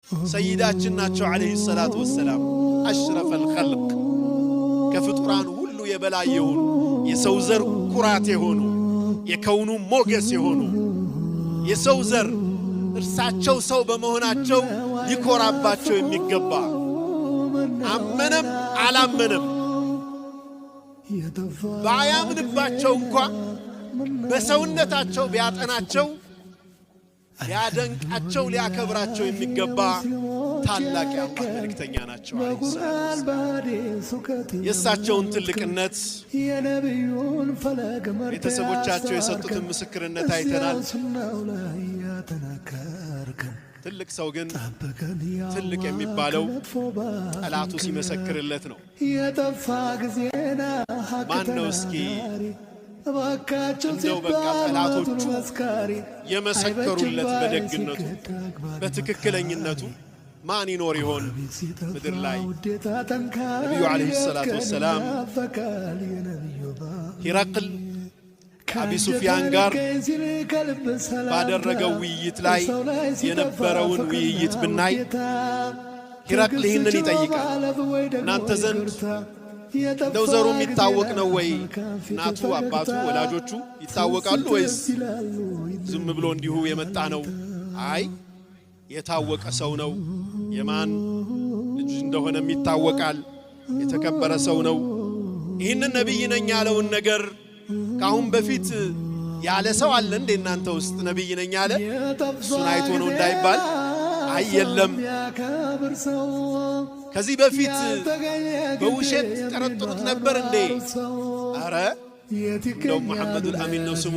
سيداتنا ናቸው عليه الصلاة والسلام أشرف الخلق كفطران ሁሉ የበላይ የሆኑ የሰው ዘር ኩራት የሆኑ የከውኑ ሞገስ የሆኑ የሰው ዘር እርሳቸው ሰው በመሆናቸው ሊኮራባቸው የሚገባ አመነም አላመነም ባያምንባቸው እንኳን በሰውነታቸው ቢያጠናቸው ያደንቃቸው ሊያከብራቸው የሚገባ ታላቅ የአላህ መልእክተኛ ናቸው የእሳቸውን ትልቅነት ቤተሰቦቻቸው የሰጡትን ምስክርነት አይተናል ትልቅ ሰው ግን ትልቅ የሚባለው ጠላቱ ሲመሰክርለት ነው ማን ነው እስኪ እንደው በቃ ጠላቶቹ የመሰከሩለት በደግነቱ በትክክለኛነቱ ማን ይኖር ይሆን ምድር ላይ ነብዩ አለይሂ ሰላቱ ወሰላም ሂራቅል አቢ ሱፊያን ጋር ባደረገው ውይይት ላይ የነበረውን ውይይት ብናይ ሂራቅል ይህንን ይጠይቃል እናንተ ዘንድ እንደው ዘሩ የሚታወቅ ነው ወይ እናቱ አባቱ ወላጆቹ ይታወቃሉ ወይስ ዝም ብሎ እንዲሁ የመጣ ነው አይ የታወቀ ሰው ነው የማን ልጅ እንደሆነም ይታወቃል የተከበረ ሰው ነው ይህንን ነብይ ነኝ ያለውን ነገር ካሁን በፊት ያለ ሰው አለ እንደ እናንተ ውስጥ ነብይ ነኝ ያለ እሱን አይቶ ነው እንዳይባል አይየለም ከዚህ በፊት በውሸት ተረጥሩት ነበር እንዴ አረ ነው መሐመድ አልአሚን ነው ስሙ